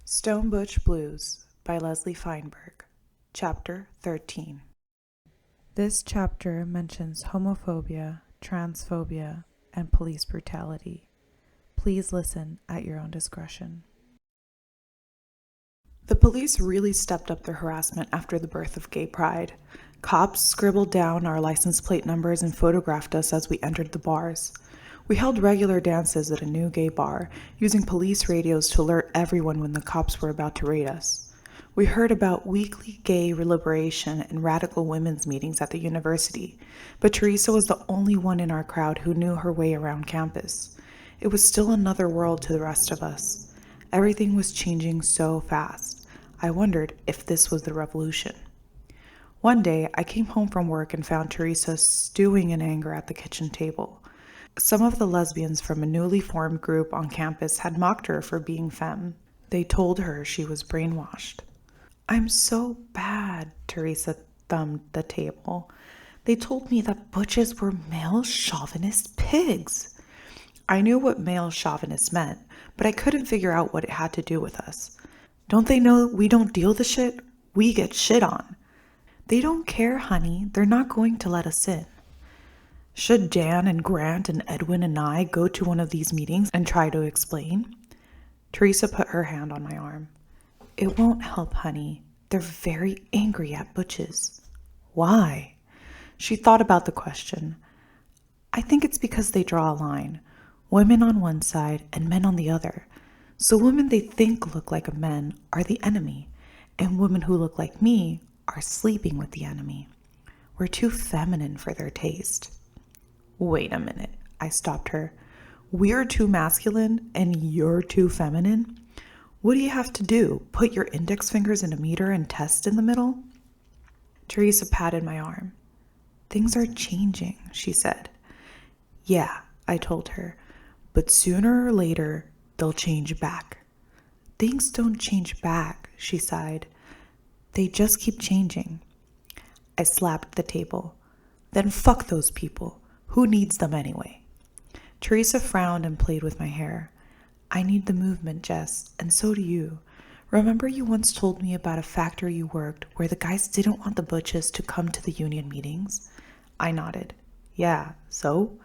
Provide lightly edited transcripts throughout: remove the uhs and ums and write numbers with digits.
Stone Butch Blues by Leslie Feinberg, Chapter 13. This chapter mentions homophobia, transphobia, and police brutality. Please listen at your own discretion. The police really stepped up their harassment after the birth of gay pride. Cops scribbled down our license plate numbers and photographed us as we entered the bars. We held regular dances at a new gay bar, using police radios to alert everyone when the cops were about to raid us. We heard about weekly gay liberation and radical women's meetings at the university, but Teresa was the only one in our crowd who knew her way around campus. It was still another world to the rest of us. Everything was changing so fast. I wondered if this was the revolution. One day, I came home from work and found Teresa stewing in anger at the kitchen table. Some of the lesbians from a newly formed group on campus had mocked her for being femme. They told her she was brainwashed. "I'm so bad," Teresa thumbed the table. "They told me that butches were male chauvinist pigs." I knew what male chauvinist meant, but I couldn't figure out what it had to do with us. "Don't they know we don't deal the shit? We get shit on." "They don't care, honey. They're not going to let us in." Should Dan and Grant and Edwin and I go to one of these meetings and try to explain? Teresa put her hand on my arm. "It won't help, honey. They're very angry at butches." "Why?" She thought about the question. "I think it's because they draw a line. Women on one side and men on the other. So women they think look like men are the enemy, and women who look like me are sleeping with the enemy. We're too feminine for their taste." "Wait a minute," I stopped her. "We're too masculine and you're too feminine? What do you have to do? Put your index fingers in a meter and test in the middle?" Teresa patted my arm. "Things are changing," she said. "Yeah," I told her, "but sooner or later, they'll change back." "Things don't change back," she sighed. "They just keep changing." I slapped the table. "Then fuck those people. Who needs them anyway?" Teresa frowned and played with my hair. "I need the movement, Jess, and so do you. Remember you once told me about a factory you worked where the guys didn't want the butches to come to the union meetings?" I nodded. "Yeah, so?"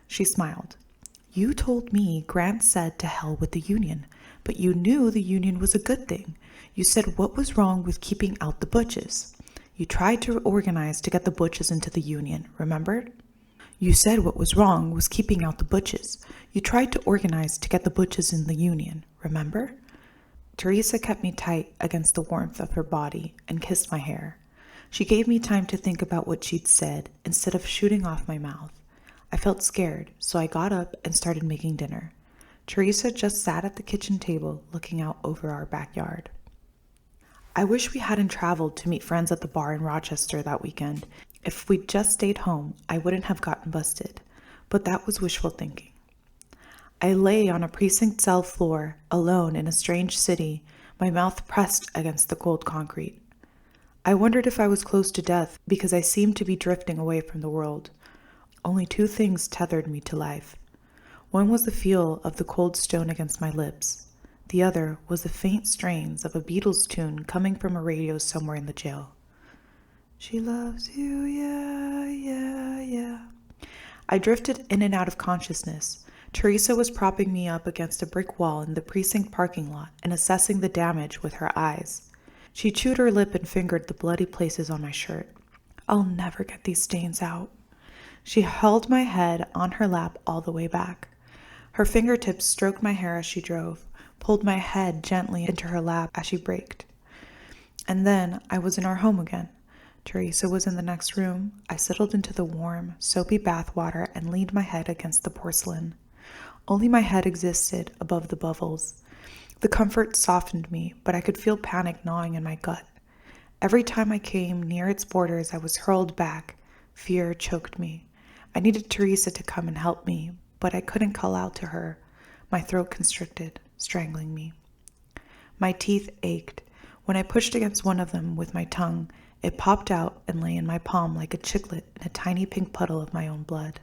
She smiled. "You told me Grant said to hell with the union, but you knew the union was a good thing. You said what was wrong with keeping out the butches. You tried to organize to get the butches into the union, remember? You said what was wrong was keeping out the butches. You tried to organize to get the butches in the union, remember?" Teresa kept me tight against the warmth of her body and kissed my hair. She gave me time to think about what she'd said instead of shooting off my mouth. I felt scared, so I got up and started making dinner. Teresa just sat at the kitchen table looking out over our backyard. I wish we hadn't traveled to meet friends at the bar in Rochester that weekend. If we'd just stayed home, I wouldn't have gotten busted, but that was wishful thinking. I lay on a precinct cell floor, alone in a strange city, my mouth pressed against the cold concrete. I wondered if I was close to death because I seemed to be drifting away from the world. Only two things tethered me to life. One was the feel of the cold stone against my lips. The other was the faint strains of a Beatles tune coming from a radio somewhere in the jail. "She loves you, yeah, yeah, yeah." I drifted in and out of consciousness. Teresa was propping me up against a brick wall in the precinct parking lot and assessing the damage with her eyes. She chewed her lip and fingered the bloody places on my shirt. "I'll never get these stains out." She held my head on her lap all the way back. Her fingertips stroked my hair as she drove, pulled my head gently into her lap as she braked. And then I was in our home again. Teresa was in the next room. I settled into the warm, soapy bath water and leaned my head against the porcelain. Only my head existed above the bubbles. The comfort softened me, but I could feel panic gnawing in my gut. Every time I came near its borders, I was hurled back. Fear choked me. I needed Teresa to come and help me, but I couldn't call out to her. My throat constricted, strangling me. My teeth ached. When I pushed against one of them with my tongue, it popped out and lay in my palm like a chiclet in a tiny pink puddle of my own blood.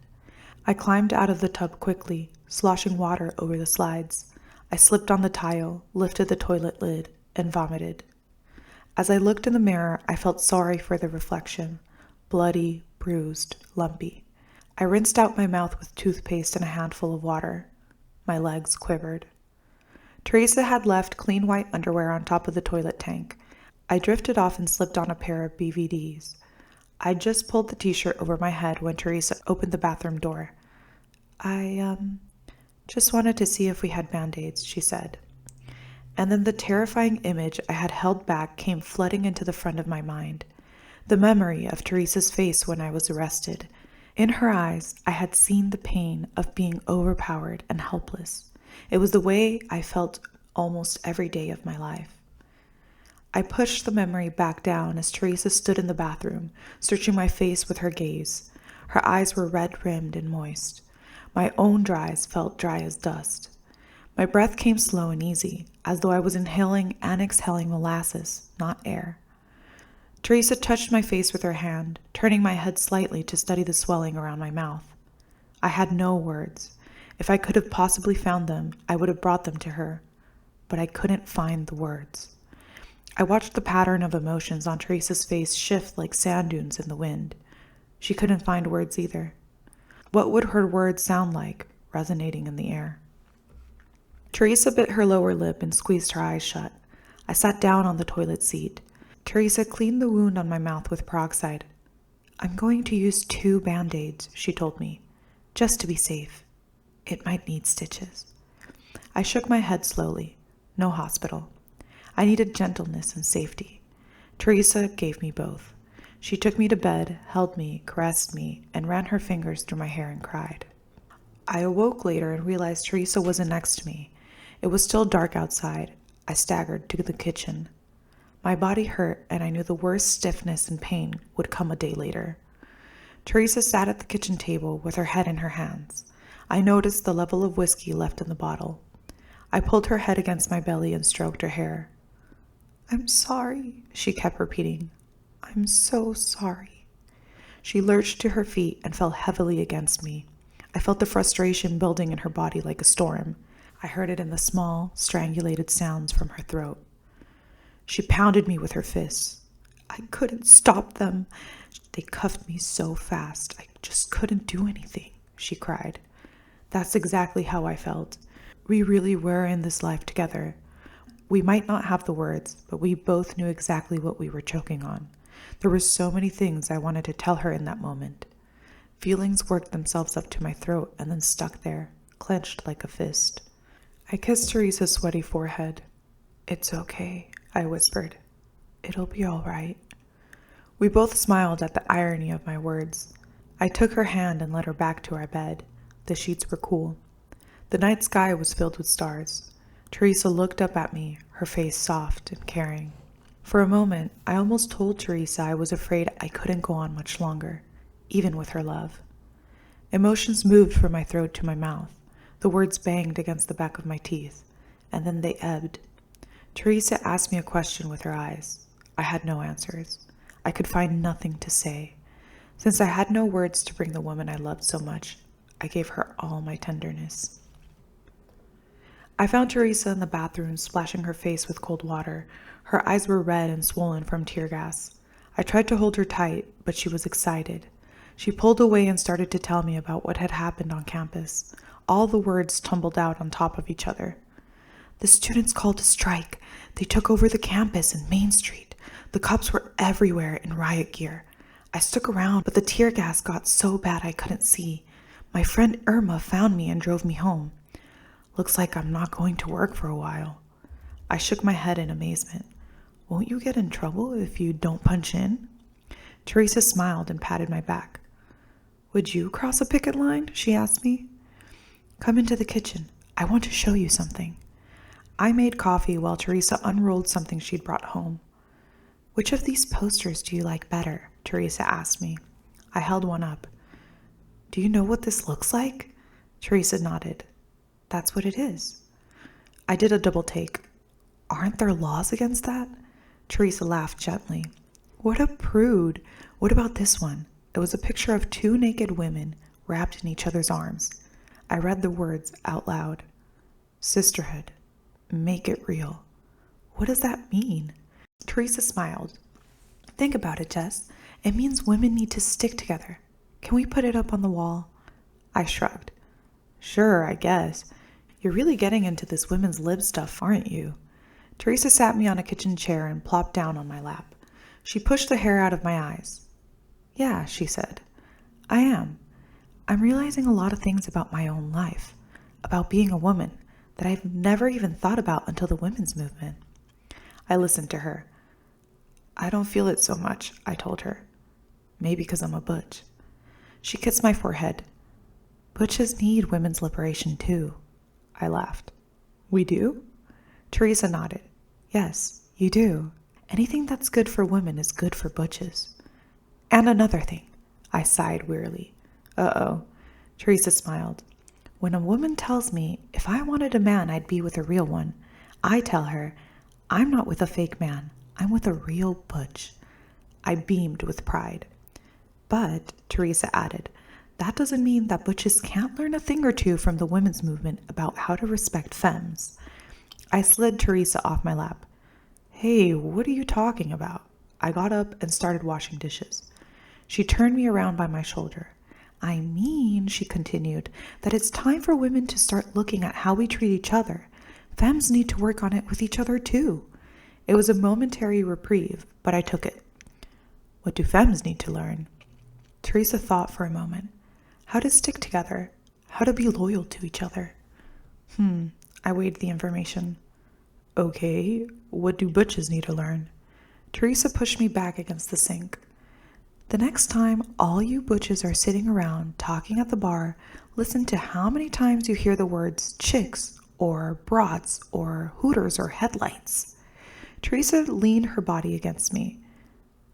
I climbed out of the tub quickly, sloshing water over the slides. I slipped on the tile, lifted the toilet lid, and vomited. As I looked in the mirror, I felt sorry for the reflection. Bloody, bruised, lumpy. I rinsed out my mouth with toothpaste and a handful of water. My legs quivered. Teresa had left clean white underwear on top of the toilet tank. I drifted off and slipped on a pair of BVDs. I just pulled the t-shirt over my head when Teresa opened the bathroom door. I just wanted to see if we had Band-Aids, she said. And then the terrifying image I had held back came flooding into the front of my mind. The memory of Teresa's face when I was arrested. In her eyes, I had seen the pain of being overpowered and helpless. It was the way I felt almost every day of my life. I pushed the memory back down as Teresa stood in the bathroom, searching my face with her gaze. Her eyes were red-rimmed and moist. My own eyes felt dry as dust. My breath came slow and easy, as though I was inhaling and exhaling molasses, not air. Teresa touched my face with her hand, turning my head slightly to study the swelling around my mouth. I had no words. If I could have possibly found them, I would have brought them to her. But I couldn't find the words. I watched the pattern of emotions on Teresa's face shift like sand dunes in the wind. She couldn't find words either. What would her words sound like, resonating in the air? Teresa bit her lower lip and squeezed her eyes shut. I sat down on the toilet seat. Teresa cleaned the wound on my mouth with peroxide. I'm going to use 2 Band-Aids, she told me, just to be safe. It might need stitches. I shook my head slowly. No hospital. I needed gentleness and safety. Teresa gave me both. She took me to bed, held me, caressed me, and ran her fingers through my hair and cried. I awoke later and realized Teresa wasn't next to me. It was still dark outside. I staggered to the kitchen. My body hurt, and I knew the worst stiffness and pain would come a day later. Teresa sat at the kitchen table with her head in her hands. I noticed the level of whiskey left in the bottle. I pulled her head against my belly and stroked her hair. I'm sorry, she kept repeating. I'm so sorry. She lurched to her feet and fell heavily against me. I felt the frustration building in her body like a storm. I heard it in the small, strangulated sounds from her throat. She pounded me with her fists. I couldn't stop them. They cuffed me so fast. I just couldn't do anything, she cried. That's exactly how I felt. We really were in this life together. We might not have the words, but we both knew exactly what we were choking on. There were so many things I wanted to tell her in that moment. Feelings worked themselves up to my throat and then stuck there, clenched like a fist. I kissed Teresa's sweaty forehead. It's okay, I whispered. It'll be all right. We both smiled at the irony of my words. I took her hand and led her back to our bed. The sheets were cool. The night sky was filled with stars. Teresa looked up at me, her face soft and caring. For a moment, I almost told Teresa I was afraid I couldn't go on much longer, even with her love. Emotions moved from my throat to my mouth. The words banged against the back of my teeth, and then they ebbed. Teresa asked me a question with her eyes. I had no answers. I could find nothing to say. Since I had no words to bring the woman I loved so much, I gave her all my tenderness. I found Teresa in the bathroom, splashing her face with cold water. Her eyes were red and swollen from tear gas. I tried to hold her tight, but she was excited. She pulled away and started to tell me about what had happened on campus. All the words tumbled out on top of each other. The students called a strike. They took over the campus and Main Street. The cops were everywhere in riot gear. I stuck around, but the tear gas got so bad I couldn't see. My friend Irma found me and drove me home. Looks like I'm not going to work for a while. I shook my head in amazement. Won't you get in trouble if you don't punch in? Teresa smiled and patted my back. Would you cross a picket line? She asked me. Come into the kitchen. I want to show you something. I made coffee while Teresa unrolled something she'd brought home. Which of these posters do you like better? Teresa asked me. I held one up. Do you know what this looks like? Teresa nodded. That's what it is. I did a double take. Aren't there laws against that? Teresa laughed gently. What a prude. What about this one? It was a picture of 2 naked women wrapped in each other's arms. I read the words out loud. Sisterhood, Make it real. What does that mean? Teresa smiled. Think about it, Jess. It means women need to stick together. Can we put it up on the wall? I shrugged. Sure, I guess. You're really getting into this women's lib stuff, aren't you? Teresa sat me on a kitchen chair and plopped down on my lap. She pushed the hair out of my eyes. Yeah, she said. I am. I'm realizing a lot of things about my own life, about being a woman, that I've never even thought about until the women's movement. I listened to her. I don't feel it so much, I told her. Maybe because I'm a butch. She kissed my forehead. Butches need women's liberation too. I laughed. We do? Teresa nodded. Yes, you do. Anything that's good for women is good for butches. And another thing. I sighed wearily. Uh-oh. Teresa smiled. When a woman tells me if I wanted a man, I'd be with a real one, I tell her, I'm not with a fake man. I'm with a real butch. I beamed with pride. But, Teresa added, that doesn't mean that butches can't learn a thing or two from the women's movement about how to respect femmes. I slid Teresa off my lap. Hey, what are you talking about? I got up and started washing dishes. She turned me around by my shoulder. I mean, she continued, that it's time for women to start looking at how we treat each other. Femmes need to work on it with each other too. It was a momentary reprieve, but I took it. What do femmes need to learn? Teresa thought for a moment. How to stick together. How to be loyal to each other. I weighed the information. Okay, what do butches need to learn? Teresa pushed me back against the sink. The next time all you butches are sitting around talking at the bar, listen to how many times you hear the words chicks or broads or hooters or headlights. Teresa leaned her body against me.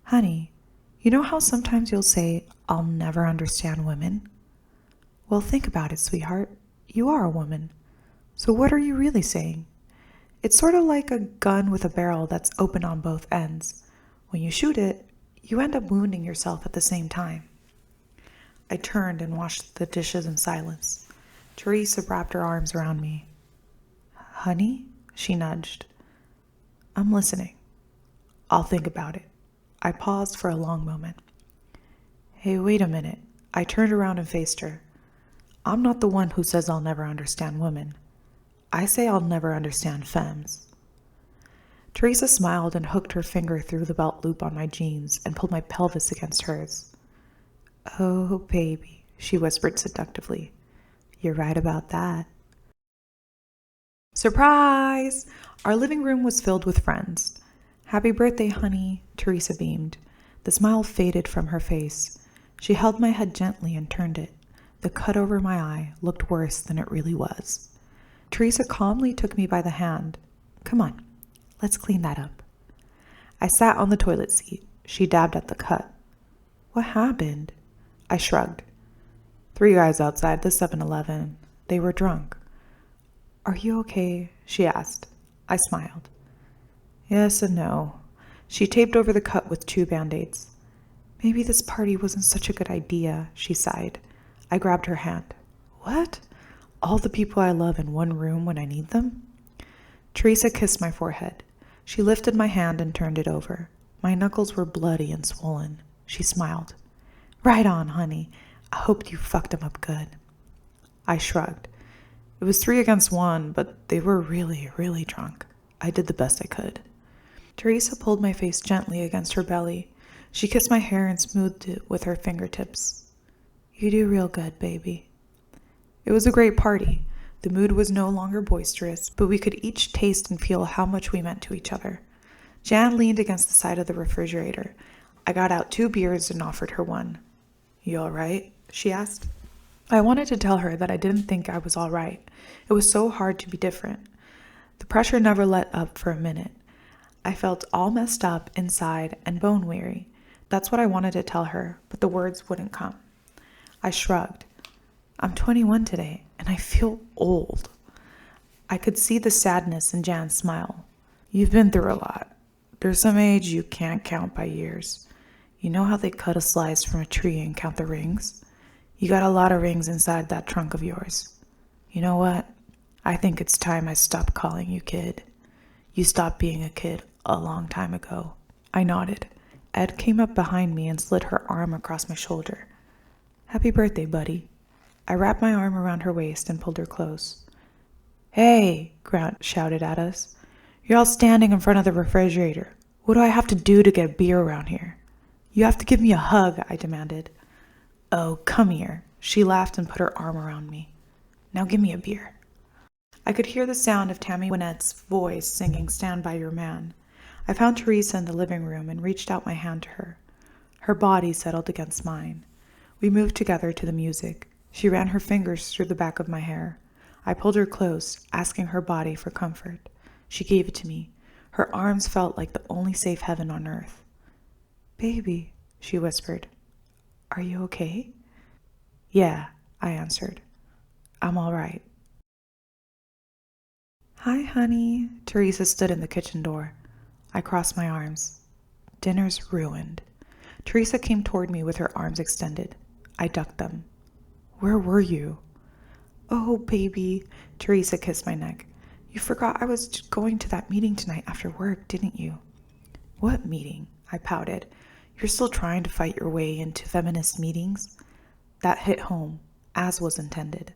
Honey, you know how sometimes you'll say, I'll never understand women? Well, think about it, sweetheart. You are a woman. So what are you really saying? It's sort of like a gun with a barrel that's open on both ends. When you shoot it, you end up wounding yourself at the same time. I turned and washed the dishes in silence. Teresa wrapped her arms around me. Honey? She nudged. I'm listening. I'll think about it. I paused for a long moment. Hey, wait a minute. I turned around and faced her. I'm not the one who says I'll never understand women. I say I'll never understand femmes. Teresa smiled and hooked her finger through the belt loop on my jeans and pulled my pelvis against hers. Oh, baby, she whispered seductively. You're right about that. Surprise! Our living room was filled with friends. Happy birthday, honey, Teresa beamed. The smile faded from her face. She held my head gently and turned it. The cut over my eye looked worse than it really was. Teresa calmly took me by the hand. Come on, let's clean that up. I sat on the toilet seat. She dabbed at the cut. What happened? I shrugged. 3 guys outside the 7-Eleven. They were drunk. Are you okay? She asked. I smiled. Yes and no. She taped over the cut with 2 Band-Aids. Maybe this party wasn't such a good idea, she sighed. I grabbed her hand. What? All the people I love in one room when I need them? Teresa kissed my forehead. She lifted my hand and turned it over. My knuckles were bloody and swollen. She smiled. Right on, honey. I hoped you fucked them up good. I shrugged. It was 3 against 1, but they were really, really drunk. I did the best I could. Teresa pulled my face gently against her belly. She kissed my hair and smoothed it with her fingertips. You do real good, baby. It was a great party. The mood was no longer boisterous, but we could each taste and feel how much we meant to each other. Jan leaned against the side of the refrigerator. I got out 2 beers and offered her one. You all right? She asked. I wanted to tell her that I didn't think I was all right. It was so hard to be different. The pressure never let up for a minute. I felt all messed up inside and bone weary. That's what I wanted to tell her, but the words wouldn't come. I shrugged. I'm 21 today, and I feel old. I could see the sadness in Jan's smile. You've been through a lot. There's some age you can't count by years. You know how they cut a slice from a tree and count the rings? You got a lot of rings inside that trunk of yours. You know what? I think it's time I stopped calling you kid. You stopped being a kid a long time ago. I nodded. Ed came up behind me and slid her arm across my shoulder. Happy birthday, buddy. I wrapped my arm around her waist and pulled her close. Hey, Grant shouted at us. You're all standing in front of the refrigerator. What do I have to do to get beer around here? You have to give me a hug, I demanded. Oh, come here. She laughed and put her arm around me. Now give me a beer. I could hear the sound of Tammy Wynette's voice singing Stand By Your Man. I found Teresa in the living room and reached out my hand to her. Her body settled against mine. We moved together to the music. She ran her fingers through the back of my hair. I pulled her close, asking her body for comfort. She gave it to me. Her arms felt like the only safe heaven on earth. Baby, she whispered. Are you okay? Yeah, I answered. I'm all right. Hi, honey. Teresa stood in the kitchen door. I crossed my arms. Dinner's ruined. Teresa came toward me with her arms extended. I ducked them. Where were you? Oh, baby. Teresa kissed my neck. You forgot I was going to that meeting tonight after work, didn't you? What meeting? I pouted. You're still trying to fight your way into feminist meetings? That hit home, as was intended.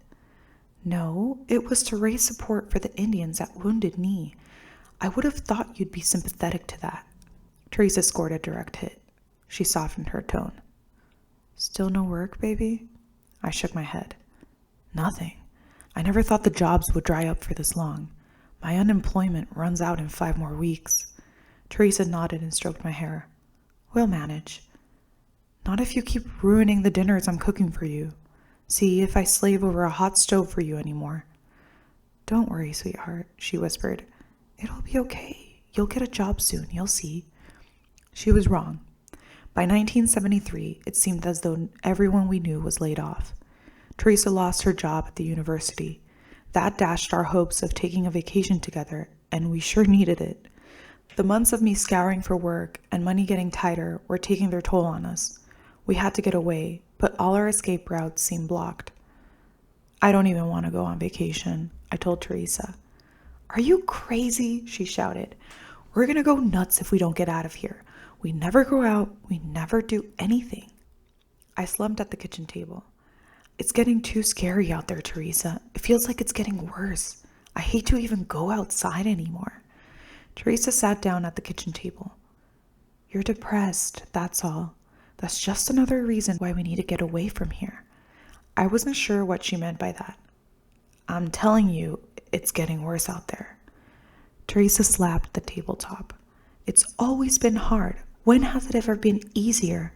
No, it was to raise support for the Indians at Wounded Knee. I would have thought you'd be sympathetic to that. Teresa scored a direct hit. She softened her tone. Still no work, baby? I shook my head. Nothing. I never thought the jobs would dry up for this long. My unemployment runs out in 5 more weeks. Teresa nodded and stroked my hair. We'll manage. Not if you keep ruining the dinners I'm cooking for you. See if I slave over a hot stove for you anymore. Don't worry, sweetheart, she whispered. It'll be okay. You'll get a job soon, you'll see. She was wrong. By 1973, it seemed as though everyone we knew was laid off. Teresa lost her job at the university. That dashed our hopes of taking a vacation together, and we sure needed it. The months of me scouring for work and money getting tighter were taking their toll on us. We had to get away, but all our escape routes seemed blocked. I don't even want to go on vacation, I told Teresa. Are you crazy? She shouted. We're going to go nuts if we don't get out of here. We never go out. We never do anything. I slumped at the kitchen table. It's getting too scary out there, Teresa. It feels like it's getting worse. I hate to even go outside anymore. Teresa sat down at the kitchen table. You're depressed, that's all. That's just another reason why we need to get away from here. I wasn't sure what she meant by that. I'm telling you, it's getting worse out there. Teresa slapped the tabletop. It's always been hard. When has it ever been easier?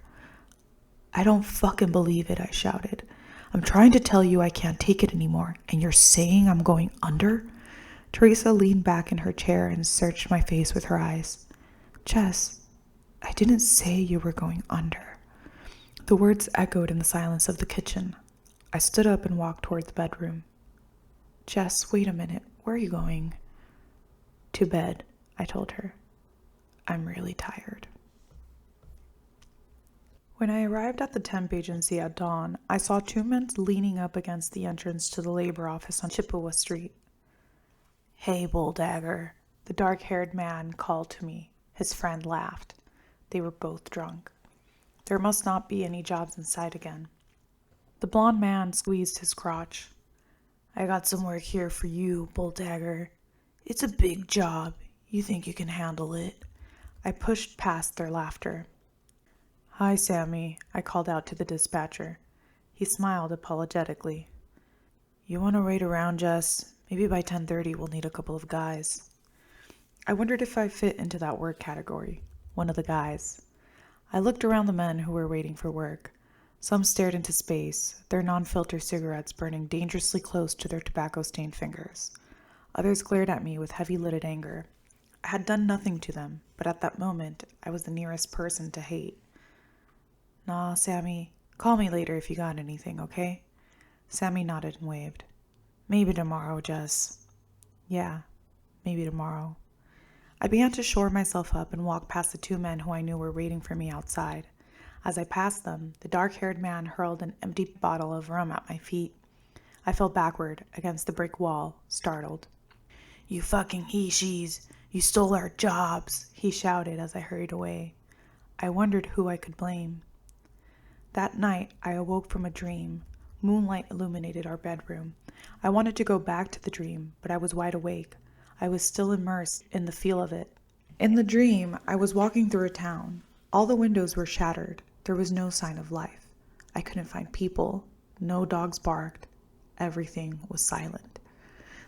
I don't fucking believe it, I shouted. I'm trying to tell you I can't take it anymore, and you're saying I'm going under? Teresa leaned back in her chair and searched my face with her eyes. Jess, I didn't say you were going under. The words echoed in the silence of the kitchen. I stood up and walked toward the bedroom. Jess, wait a minute. Where are you going? To bed, I told her. I'm really tired. When I arrived at the temp agency at dawn, I saw 2 men leaning up against the entrance to the labor office on Chippewa Street. Hey, Bulldagger, the dark-haired man called to me. His friend laughed. They were both drunk. There must not be any jobs in sight again. The blond man squeezed his crotch. I got some work here for you, Bulldagger. It's a big job. You think you can handle it? I pushed past their laughter. Hi, Sammy, I called out to the dispatcher. He smiled apologetically. You want to wait around, Jess? Maybe by 10:30 we'll need a couple of guys. I wondered if I fit into that work category, one of the guys. I looked around the men who were waiting for work. Some stared into space, their non-filter cigarettes burning dangerously close to their tobacco-stained fingers. Others glared at me with heavy-lidded anger. I had done nothing to them, but at that moment, I was the nearest person to hate. Nah, Sammy, call me later if you got anything, okay? Sammy nodded and waved. Maybe tomorrow, Jess. Yeah, maybe tomorrow. I began to shore myself up and walk past the 2 men who I knew were waiting for me outside. As I passed them, the dark-haired man hurled an empty bottle of rum at my feet. I fell backward against the brick wall, startled. "You fucking he-she's! You stole our jobs!" he shouted as I hurried away. I wondered who I could blame. That night, I awoke from a dream. Moonlight illuminated our bedroom. I wanted to go back to the dream, but I was wide awake. I was still immersed in the feel of it. In the dream, I was walking through a town. All the windows were shattered. There was no sign of life. I couldn't find people. No dogs barked. Everything was silent.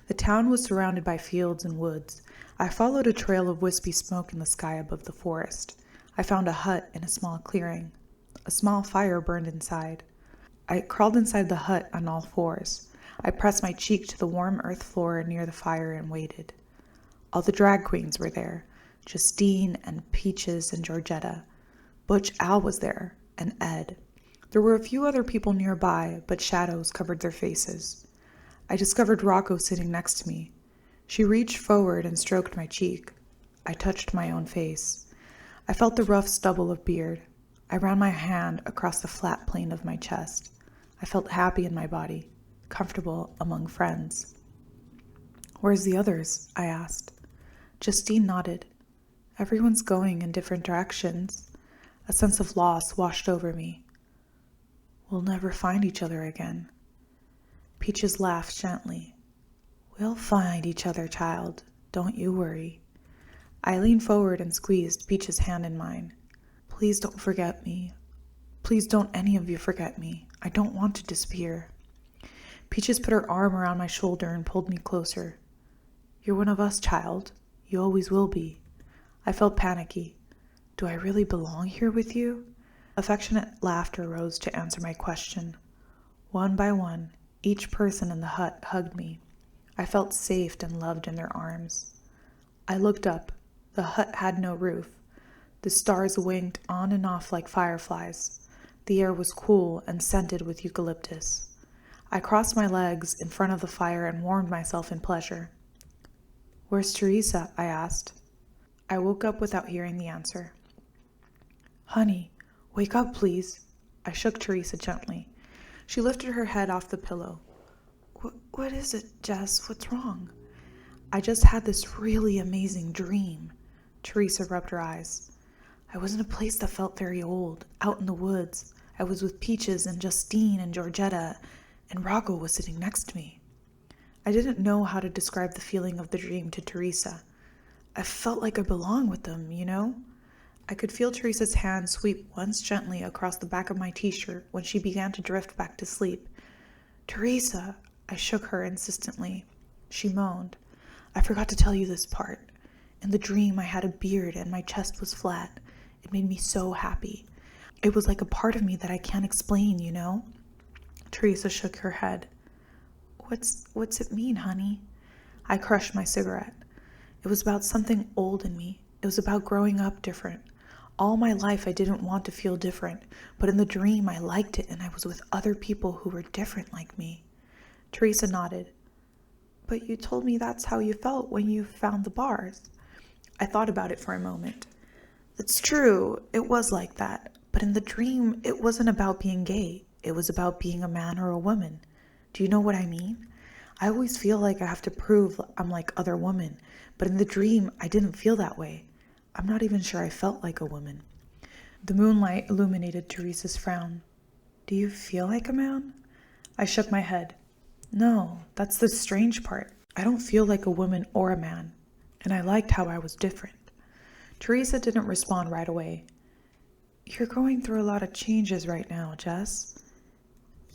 The town was surrounded by fields and woods. I followed a trail of wispy smoke in the sky above the forest. I found a hut in a small clearing. A small fire burned inside. I crawled inside the hut on all fours. I pressed my cheek to the warm earth floor near the fire and waited. All the drag queens were there. Justine and Peaches and Georgetta. Butch Al was there, and Ed. There were a few other people nearby, but shadows covered their faces. I discovered Rocco sitting next to me. She reached forward and stroked my cheek. I touched my own face. I felt the rough stubble of beard. I ran my hand across the flat plane of my chest. I felt happy in my body, comfortable among friends. "Where's the others?" I asked. Justine nodded. "Everyone's going in different directions." A sense of loss washed over me. "We'll never find each other again." Peaches laughed gently. "We'll find each other, child. Don't you worry." I leaned forward and squeezed Peaches' hand in mine. "Please don't forget me. Please don't any of you forget me. I don't want to disappear." Peaches put her arm around my shoulder and pulled me closer. "You're one of us, child. You always will be." I felt panicky. Do I really belong here with you? Affectionate laughter rose to answer my question. One by one, each person in the hut hugged me. I felt safe and loved in their arms. I looked up. The hut had no roof. The stars winked on and off like fireflies. The air was cool and scented with eucalyptus. I crossed my legs in front of the fire and warmed myself in pleasure. "Where's Teresa?" I asked. I woke up without hearing the answer. "Honey, wake up, please." I shook Teresa gently. She lifted her head off the pillow. What is it, Jess? What's wrong?" "I just had this really amazing dream." Teresa rubbed her eyes. "I was in a place that felt very old, out in the woods. I was with Peaches and Justine and Georgetta, and Rocco was sitting next to me." I didn't know how to describe the feeling of the dream to Teresa. I felt like I belonged with them, you know? I could feel Teresa's hand sweep once gently across the back of my t-shirt when she began to drift back to sleep. "Teresa!" I shook her insistently. She moaned. "I forgot to tell you this part. In the dream, I had a beard and my chest was flat. It made me so happy. It was like a part of me that I can't explain, you know?" Teresa shook her head. What's it mean, honey?" I crushed my cigarette. It was about something old in me. It was about growing up different. All my life I didn't want to feel different, but in the dream I liked it and I was with other people who were different like me. Teresa nodded. "But you told me that's how you felt when you found the bars." I thought about it for a moment. "It's true, it was like that, but in the dream it wasn't about being gay. It was about being a man or a woman. Do you know what I mean? I always feel like I have to prove I'm like other women, but in the dream I didn't feel that way. I'm not even sure I felt like a woman." The moonlight illuminated Teresa's frown. "Do you feel like a man?" I shook my head. "No, that's the strange part. I don't feel like a woman or a man, and I liked how I was different." Teresa didn't respond right away. "You're going through a lot of changes right now, Jess."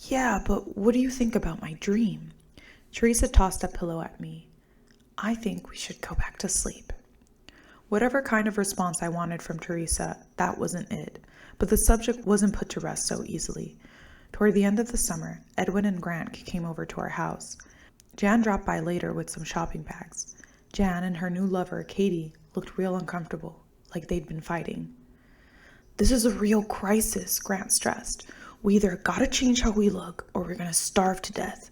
"Yeah, but what do you think about my dream?" Teresa tossed a pillow at me. "I think we should go back to sleep." Whatever kind of response I wanted from Teresa, that wasn't it. But the subject wasn't put to rest so easily. Toward the end of the summer, Edwin and Grant came over to our house. Jan dropped by later with some shopping bags. Jan and her new lover, Katie, looked real uncomfortable, like they'd been fighting. "This is a real crisis," Grant stressed. "We either gotta change how we look, or we're gonna starve to death.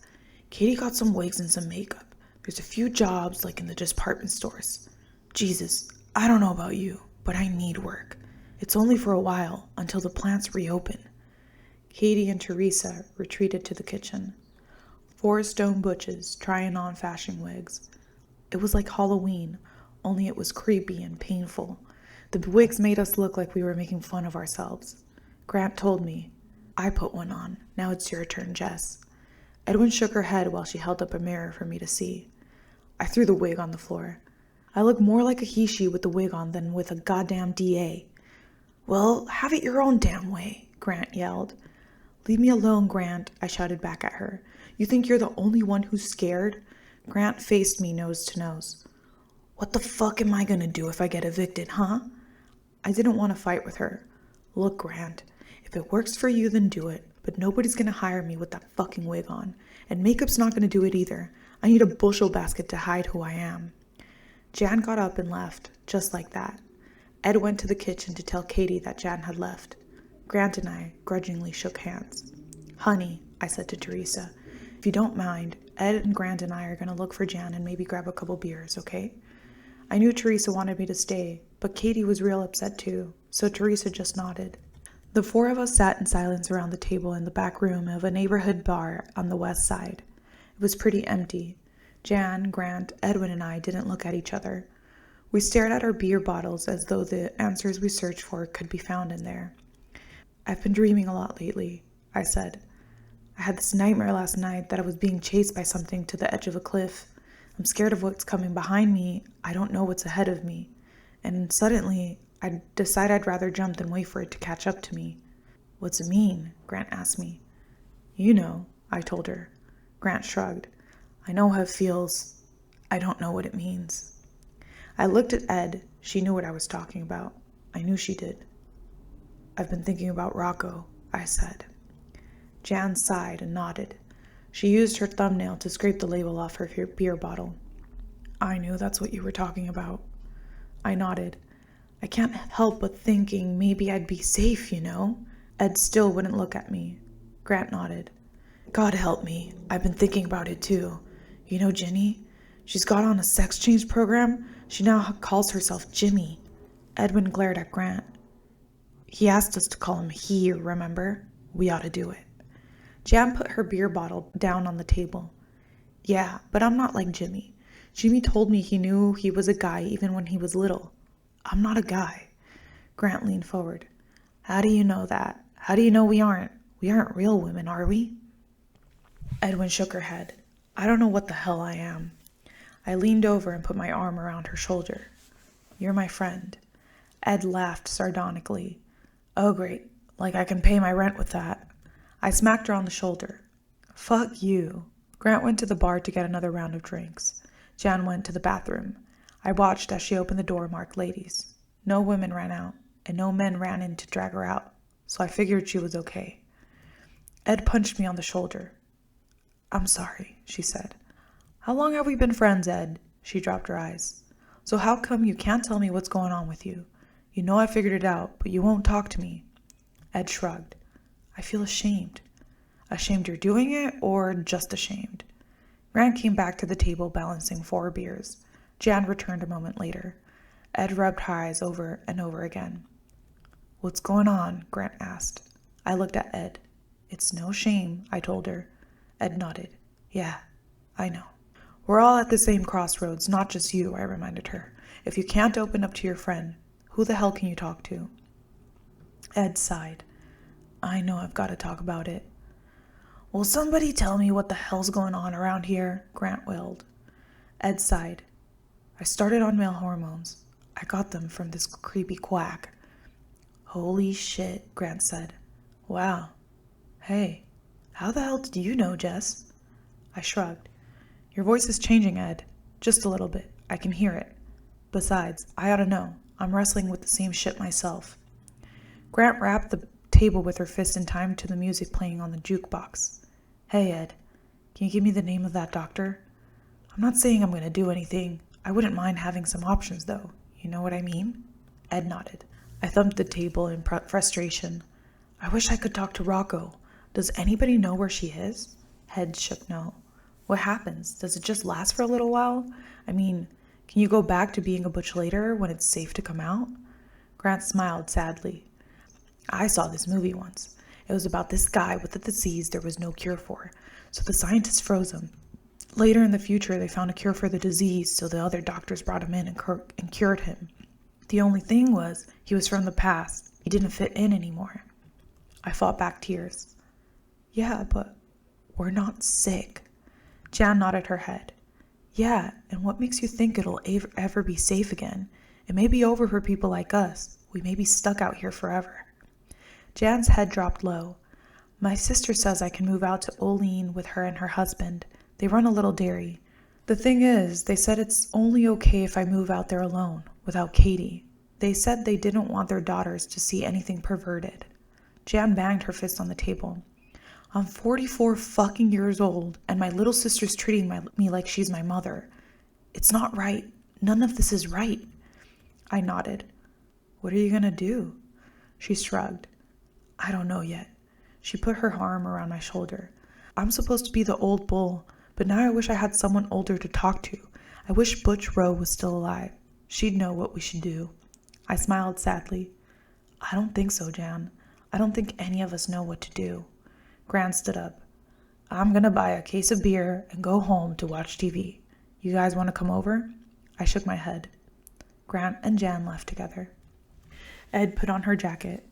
Katie got some wigs and some makeup. There's a few jobs, like in the department stores. Jesus, I don't know about you, but I need work. It's only for a while, until the plants reopen." Katie and Teresa retreated to the kitchen. 4 stone butches trying on fashion wigs. It was like Halloween, only it was creepy and painful. The wigs made us look like we were making fun of ourselves. Grant told me, "I put one on. Now it's your turn, Jess." Edwin shook her head while she held up a mirror for me to see. I threw the wig on the floor. I look more like a he-she with the wig on than with a goddamn DA. "Well, have it your own damn way," Grant yelled. "Leave me alone, Grant," I shouted back at her. "You think you're the only one who's scared?" Grant faced me nose to nose. "What the fuck am I gonna do if I get evicted, huh?" I didn't want to fight with her. "Look, Grant, if it works for you, then do it, but nobody's gonna hire me with that fucking wig on, and makeup's not gonna do it either. I need a bushel basket to hide who I am." Jan got up and left, just like that. Ed went to the kitchen to tell Katie that Jan had left. Grant and I grudgingly shook hands. "Honey," I said to Teresa, "if you don't mind, Ed and Grant and I are going to look for Jan and maybe grab a couple beers, okay?" I knew Teresa wanted me to stay, but Katie was real upset too, so Teresa just nodded. The 4 of us sat in silence around the table in the back room of a neighborhood bar on the west side. It was pretty empty. Jan, Grant, Edwin, and I didn't look at each other. We stared at our beer bottles as though the answers we searched for could be found in there. "I've been dreaming a lot lately," I said. "I had this nightmare last night that I was being chased by something to the edge of a cliff. I'm scared of what's coming behind me. I don't know what's ahead of me. And suddenly, I decide I'd rather jump than wait for it to catch up to me." "What's it mean?" Grant asked me. "You know," I told her. Grant shrugged. "I know how it feels. I don't know what it means." I looked at Ed. She knew what I was talking about. I knew she did. "I've been thinking about Rocco," I said. Jan sighed and nodded. She used her thumbnail to scrape the label off her beer bottle. "I knew that's what you were talking about." I nodded. "I can't help but thinking maybe I'd be safe, you know?" Ed still wouldn't look at me. Grant nodded. "God help me. I've been thinking about it too. You know Ginny? She's got on a sex change program. She now calls herself Jimmy." Edwin glared at Grant. "He asked us to call him he, remember? We ought to do it." Jan put her beer bottle down on the table. "Yeah, but I'm not like Jimmy. Jimmy told me he knew he was a guy even when he was little. I'm not a guy." Grant leaned forward. "How do you know that? How do you know we aren't? We aren't real women, are we?" Edwin shook her head. "I don't know what the hell I am." I leaned over and put my arm around her shoulder. "You're my friend." Ed laughed sardonically. "Oh, great. Like I can pay my rent with that." I smacked her on the shoulder. "Fuck you." Grant went to the bar to get another round of drinks. Jan went to the bathroom. I watched as she opened the door marked ladies. No women ran out, and no men ran in to drag her out, so I figured she was okay. Ed punched me on the shoulder. "I'm sorry," she said. "How long have we been friends, Ed?" She dropped her eyes. "So how come you can't tell me what's going on with you? You know I figured it out, but you won't talk to me." Ed shrugged. "I feel ashamed." "Ashamed you're doing it, or just ashamed?" Grant came back to the table balancing 4 beers. Jan returned a moment later. Ed rubbed her eyes over and over again. "What's going on?" Grant asked. I looked at Ed. "It's no shame," I told her. Ed nodded. "Yeah, I know." "We're all at the same crossroads, not just you," I reminded her. "If you can't open up to your friend, who the hell can you talk to?" Ed sighed. "I know I've got to talk about it." "Will somebody tell me what the hell's going on around here?" Grant wailed. Ed sighed. "I started on male hormones. I got them from this creepy quack." "Holy shit," Grant said. "Wow. Hey, how the hell did you know, Jess?" I shrugged. "Your voice is changing, Ed. Just a little bit. I can hear it. Besides, I ought to know. I'm wrestling with the same shit myself." Grant rapped the table with her fist in time to the music playing on the jukebox. "Hey, Ed, can you give me the name of that doctor? I'm not saying I'm going to do anything. I wouldn't mind having some options, though. You know what I mean?" Ed nodded. I thumped the table in frustration. "I wish I could talk to Rocco. Does anybody know where she is?" Ed shook no. "What happens? Does it just last for a little while? I mean, can you go back to being a butch later when it's safe to come out?" Grant smiled sadly. "I saw this movie once. It was about this guy with a disease there was no cure for, so the scientists froze him. Later in the future, they found a cure for the disease, so the other doctors brought him in and cured him. The only thing was, he was from the past. He didn't fit in anymore. I fought back tears. Yeah, but we're not sick. Jan nodded her head. Yeah, and what makes you think it'll ever be safe again? It may be over for people like us. We may be stuck out here forever. Jan's head dropped low. My sister says I can move out to Olean with her and her husband. They run a little dairy. The thing is, they said it's only okay if I move out there alone, without Katie. They said they didn't want their daughters to see anything perverted. Jan banged her fist on the table. I'm 44 fucking years old, and my little sister's treating me like she's my mother. It's not right. None of this is right. I nodded. What are you gonna do? She shrugged. I don't know yet. She put her arm around my shoulder. I'm supposed to be the old bull, but now I wish I had someone older to talk to. I wish Butch Rowe was still alive. She'd know what we should do. I smiled sadly. I don't think so, Jan. I don't think any of us know what to do. Gran stood up. I'm gonna buy a case of beer and go home to watch TV. You guys want to come over? I shook my head. Grant and Jan left together. Ed put on her jacket.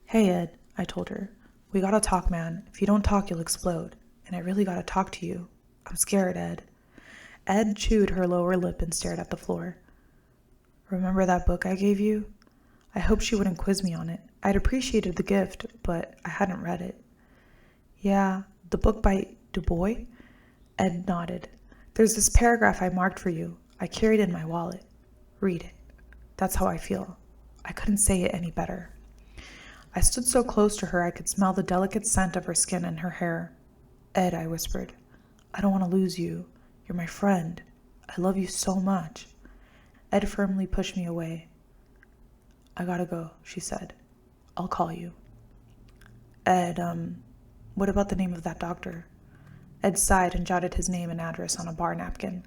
Hey, Ed, I told her. We gotta talk, man. If you don't talk, you'll explode. And I really gotta talk to you. I'm scared, Ed. Ed chewed her lower lip and stared at the floor. Remember that book I gave you? I hoped she wouldn't quiz me on it. I'd appreciated the gift, but I hadn't read it. Yeah, the book by Du Bois? Ed nodded. There's this paragraph I marked for you. I carried it in my wallet. Read it. That's how I feel. I couldn't say it any better. I stood so close to her I could smell the delicate scent of her skin and her hair. Ed, I whispered, I don't want to lose you. You're my friend. I love you so much. Ed firmly pushed me away. I gotta go, she said. I'll call you. Ed, what about the name of that doctor? Ed sighed and jotted his name and address on a bar napkin.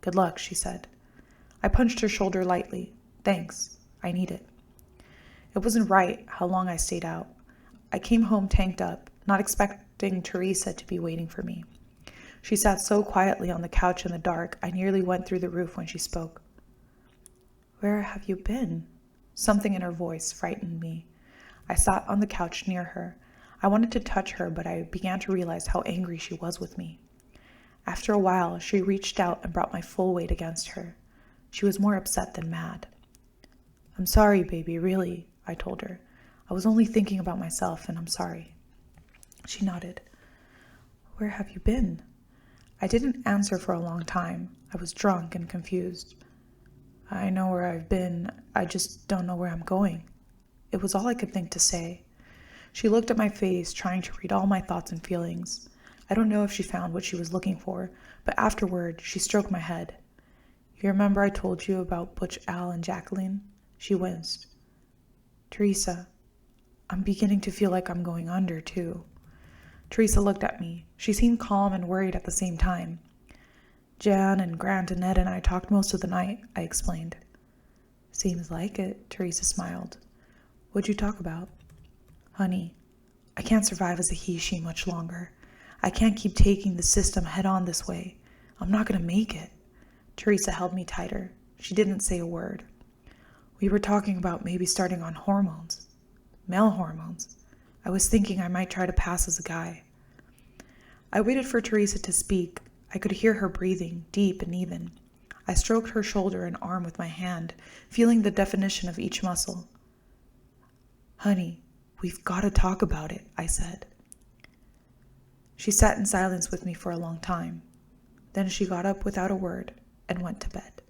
Good luck, she said. I punched her shoulder lightly. Thanks. I need it. It wasn't right how long I stayed out. I came home tanked up, not expecting Teresa to be waiting for me. She sat so quietly on the couch in the dark, I nearly went through the roof when she spoke. Where have you been? Something in her voice frightened me. I sat on the couch near her. I wanted to touch her, but I began to realize how angry she was with me. After a while, she reached out and brought my full weight against her. She was more upset than mad. I'm sorry, baby, really, I told her. I was only thinking about myself, and I'm sorry. She nodded. Where have you been? I didn't answer for a long time. I was drunk and confused. I know where I've been. I just don't know where I'm going. It was all I could think to say. She looked at my face, trying to read all my thoughts and feelings. I don't know if she found what she was looking for, but afterward, she stroked my head. You remember I told you about Butch, Al, and Jacqueline? She winced. Teresa, I'm beginning to feel like I'm going under, too. Teresa looked at me. She seemed calm and worried at the same time. Jan and Grant and Ned and I talked most of the night, I explained. Seems like it, Teresa smiled. What'd you talk about? Honey, I can't survive as a he-she much longer. I can't keep taking the system head-on this way. I'm not going to make it. Teresa held me tighter. She didn't say a word. We were talking about maybe starting on hormones. Male hormones. I was thinking I might try to pass as a guy. I waited for Teresa to speak. I could hear her breathing, deep and even. I stroked her shoulder and arm with my hand, feeling the definition of each muscle. Honey, we've got to talk about it, I said. She sat in silence with me for a long time. Then she got up without a word and went to bed.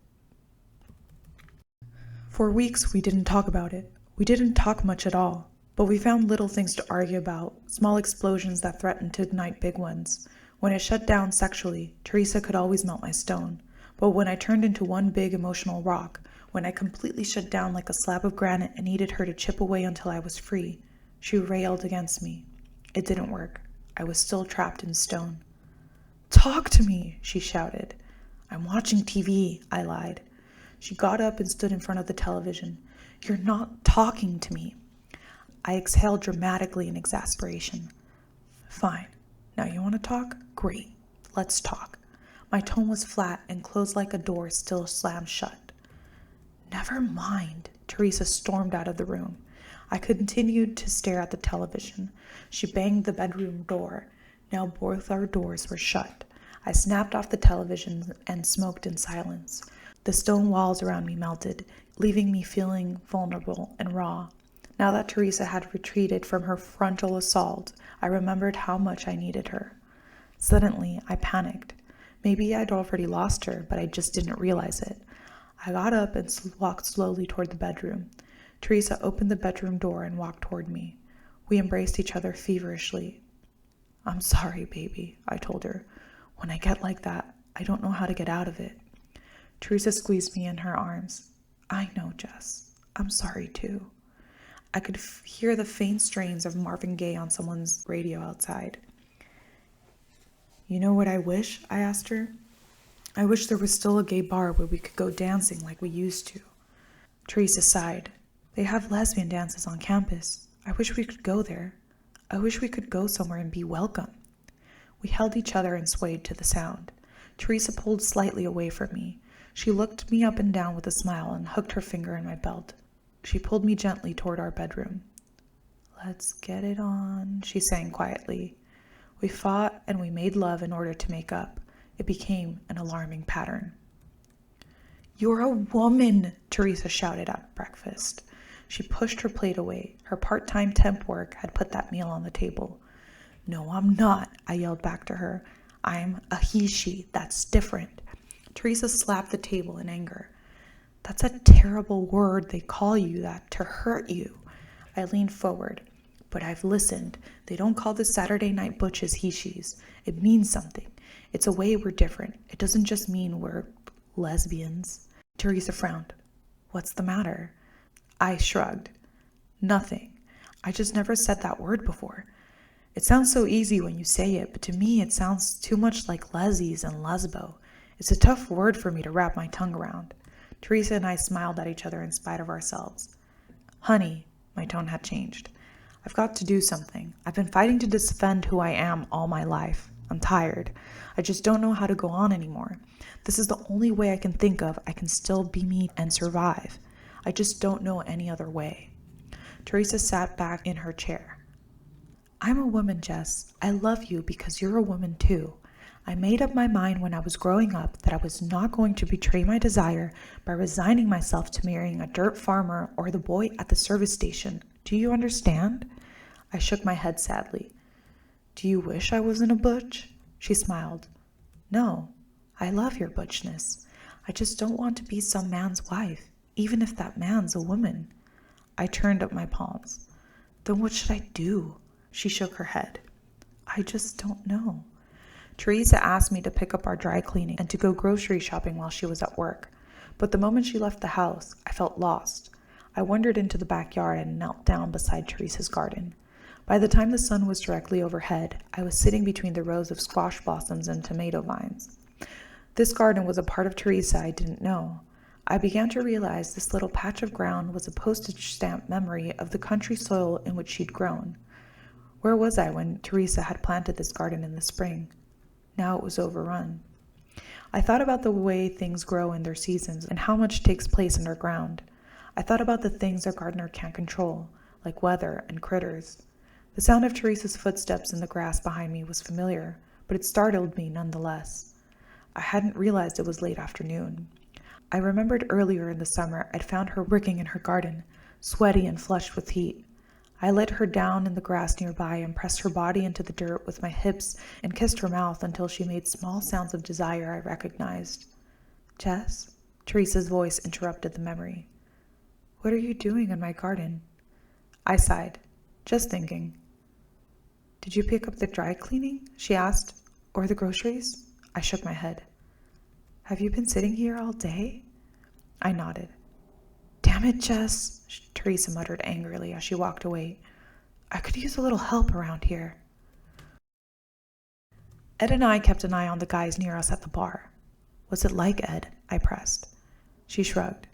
For weeks, we didn't talk about it. We didn't talk much at all, but we found little things to argue about, small explosions that threatened to ignite big ones. When it shut down sexually, Teresa could always melt my stone. But when I turned into one big emotional rock, when I completely shut down like a slab of granite and needed her to chip away until I was free, she railed against me. It didn't work. I was still trapped in stone. Talk to me, she shouted. I'm watching TV, I lied. She got up and stood in front of the television. You're not talking to me. I exhaled dramatically in exasperation. Fine. Now you want to talk? Great. Let's talk. My tone was flat and closed like a door still slammed shut. Never mind. Teresa stormed out of the room. I continued to stare at the television. She banged the bedroom door. Now both our doors were shut. I snapped off the television and smoked in silence. The stone walls around me melted, leaving me feeling vulnerable and raw. Now that Teresa had retreated from her frontal assault, I remembered how much I needed her. Suddenly, I panicked. Maybe I'd already lost her, but I just didn't realize it. I got up and walked slowly toward the bedroom. Teresa opened the bedroom door and walked toward me. We embraced each other feverishly. I'm sorry, baby, I told her. When I get like that, I don't know how to get out of it. Teresa squeezed me in her arms. I know, Jess. I'm sorry, too. I could hear the faint strains of Marvin Gaye on someone's radio outside. You know what I wish? I asked her. I wish there was still a gay bar where we could go dancing like we used to. Teresa sighed. They have lesbian dances on campus. I wish we could go there. I wish we could go somewhere and be welcome. We held each other and swayed to the sound. Teresa pulled slightly away from me. She looked me up and down with a smile and hooked her finger in my belt. She pulled me gently toward our bedroom. Let's get it on, she sang quietly. We fought and we made love in order to make up. It became an alarming pattern. You're a woman, Teresa shouted at breakfast. She pushed her plate away. Her part-time temp work had put that meal on the table. No, I'm not, I yelled back to her. I'm a he-she. That's different. Teresa slapped the table in anger. That's a terrible word. They call you that to hurt you. I leaned forward. But I've listened. They don't call the Saturday night butches he-she's. It means something. It's a way we're different. It doesn't just mean we're lesbians. Teresa frowned. What's the matter? I shrugged. Nothing. I just never said that word before. It sounds so easy when you say it, but to me it sounds too much like lesies and lesbo. It's a tough word for me to wrap my tongue around. Teresa and I smiled at each other in spite of ourselves. Honey, my tone had changed. I've got to do something. I've been fighting to defend who I am all my life. I'm tired. I just don't know how to go on anymore. This is the only way I can think of I can still be me and survive. I just don't know any other way. Teresa sat back in her chair. I'm a woman, Jess. I love you because you're a woman too. I made up my mind when I was growing up that I was not going to betray my desire by resigning myself to marrying a dirt farmer or the boy at the service station. Do you understand? I shook my head sadly. Do you wish I wasn't a butch? She smiled. No, I love your butchness. I just don't want to be some man's wife, even if that man's a woman. I turned up my palms. Then what should I do? She shook her head. I just don't know. Teresa asked me to pick up our dry cleaning and to go grocery shopping while she was at work. But the moment she left the house, I felt lost. I wandered into the backyard and knelt down beside Teresa's garden. By the time the sun was directly overhead, I was sitting between the rows of squash blossoms and tomato vines. This garden was a part of Teresa I didn't know. I began to realize this little patch of ground was a postage stamp memory of the country soil in which she'd grown. Where was I when Teresa had planted this garden in the spring? Now it was overrun. I thought about the way things grow in their seasons and how much takes place underground. I thought about the things a gardener can't control, like weather and critters. The sound of Teresa's footsteps in the grass behind me was familiar, but it startled me nonetheless. I hadn't realized it was late afternoon. I remembered earlier in the summer I'd found her working in her garden, sweaty and flushed with heat. I laid her down in the grass nearby and pressed her body into the dirt with my hips and kissed her mouth until she made small sounds of desire I recognized. Jess? Teresa's voice interrupted the memory. What are you doing in my garden? I sighed. Just thinking. Did you pick up the dry cleaning? She asked. Or the groceries? I shook my head. Have you been sitting here all day? I nodded. Damn it, Jess, Teresa muttered angrily as she walked away. I could use a little help around here. Ed and I kept an eye on the guys near us at the bar. What's it like, Ed? I pressed. She shrugged.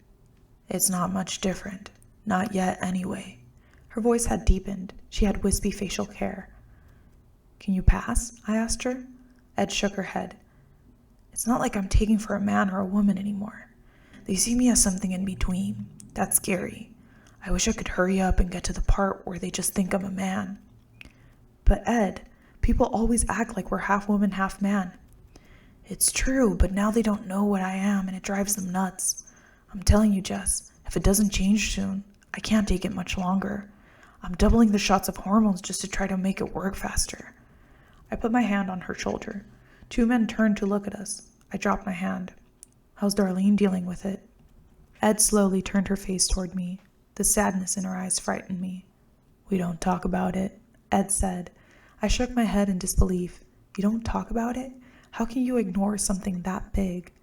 It's not much different. Not yet, anyway. Her voice had deepened. She had wispy facial hair. "Can you pass?" I asked her. Ed shook her head. "It's not like I'm taking for a man or a woman anymore. They see me as something in between. That's scary. I wish I could hurry up and get to the part where they just think I'm a man." "But Ed, people always act like we're half woman, half man." "It's true, but now they don't know what I am and it drives them nuts. I'm telling you, Jess, if it doesn't change soon, I can't take it much longer. I'm doubling the shots of hormones just to try to make it work faster." I put my hand on her shoulder. Two men turned to look at us. I dropped my hand. "How's Darlene dealing with it?" Ed slowly turned her face toward me. The sadness in her eyes frightened me. "We don't talk about it," Ed said. I shook my head in disbelief. "You don't talk about it? How can you ignore something that big?"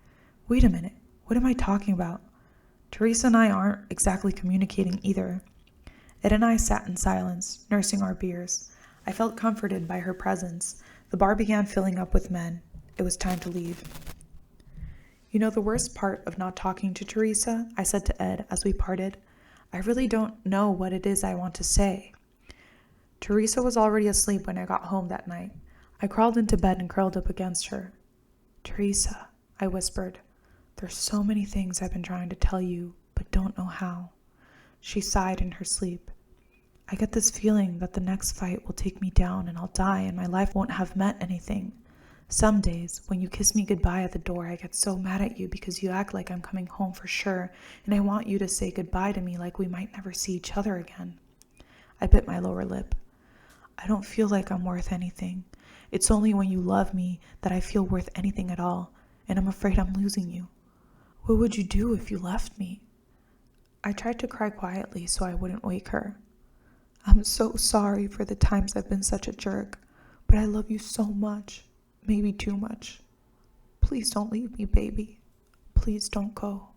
"Wait a minute. What am I talking about?" "Teresa and I aren't exactly communicating either." Ed and I sat in silence, nursing our beers. I felt comforted by her presence. The bar began filling up with men. It was time to leave. "You know the worst part of not talking to Teresa?" I said to Ed as we parted. "I really don't know what it is I want to say." Teresa was already asleep when I got home that night. I crawled into bed and curled up against her. "Teresa," I whispered, "there's so many things I've been trying to tell you, but don't know how." She sighed in her sleep. "I get this feeling that the next fight will take me down and I'll die and my life won't have meant anything. Some days, when you kiss me goodbye at the door, I get so mad at you because you act like I'm coming home for sure, and I want you to say goodbye to me like we might never see each other again." I bit my lower lip. "I don't feel like I'm worth anything. It's only when you love me that I feel worth anything at all, and I'm afraid I'm losing you. What would you do if you left me?" I tried to cry quietly so I wouldn't wake her. "I'm so sorry for the times I've been such a jerk, but I love you so much, maybe too much. Please don't leave me, baby. Please don't go."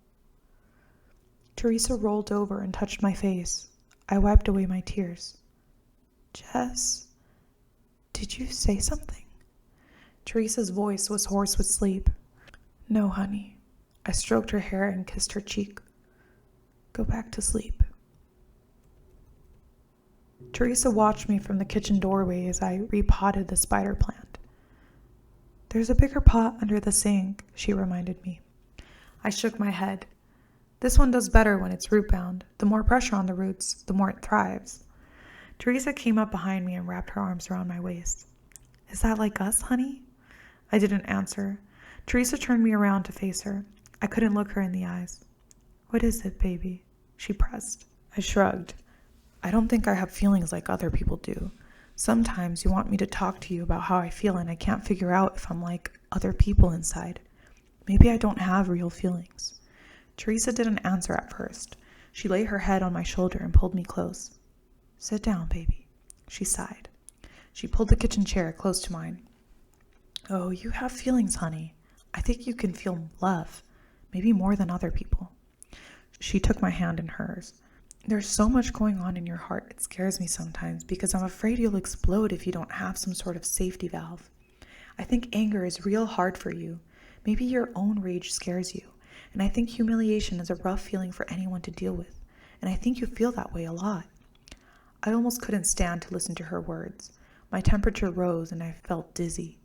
Teresa rolled over and touched my face. I wiped away my tears. "Jess, did you say something?" Teresa's voice was hoarse with sleep. "No, honey." I stroked her hair and kissed her cheek. "Go back to sleep." Teresa watched me from the kitchen doorway as I repotted the spider plant. "There's a bigger pot under the sink," she reminded me. I shook my head. "This one does better when it's root-bound. The more pressure on the roots, the more it thrives." Teresa came up behind me and wrapped her arms around my waist. "Is that like us, honey?" I didn't answer. Teresa turned me around to face her. I couldn't look her in the eyes. "What is it, baby?" she pressed. I shrugged. "I don't think I have feelings like other people do. Sometimes you want me to talk to you about how I feel and I can't figure out if I'm like other people inside. Maybe I don't have real feelings." Teresa didn't answer at first. She laid her head on my shoulder and pulled me close. "Sit down, baby," she sighed. She pulled the kitchen chair close to mine. "Oh, you have feelings, honey. I think you can feel love, maybe more than other people." She took my hand in hers. "There's so much going on in your heart, it scares me sometimes because I'm afraid you'll explode if you don't have some sort of safety valve. I think anger is real hard for you. Maybe your own rage scares you. And I think humiliation is a rough feeling for anyone to deal with. And I think you feel that way a lot." I almost couldn't stand to listen to her words. My temperature rose and I felt dizzy.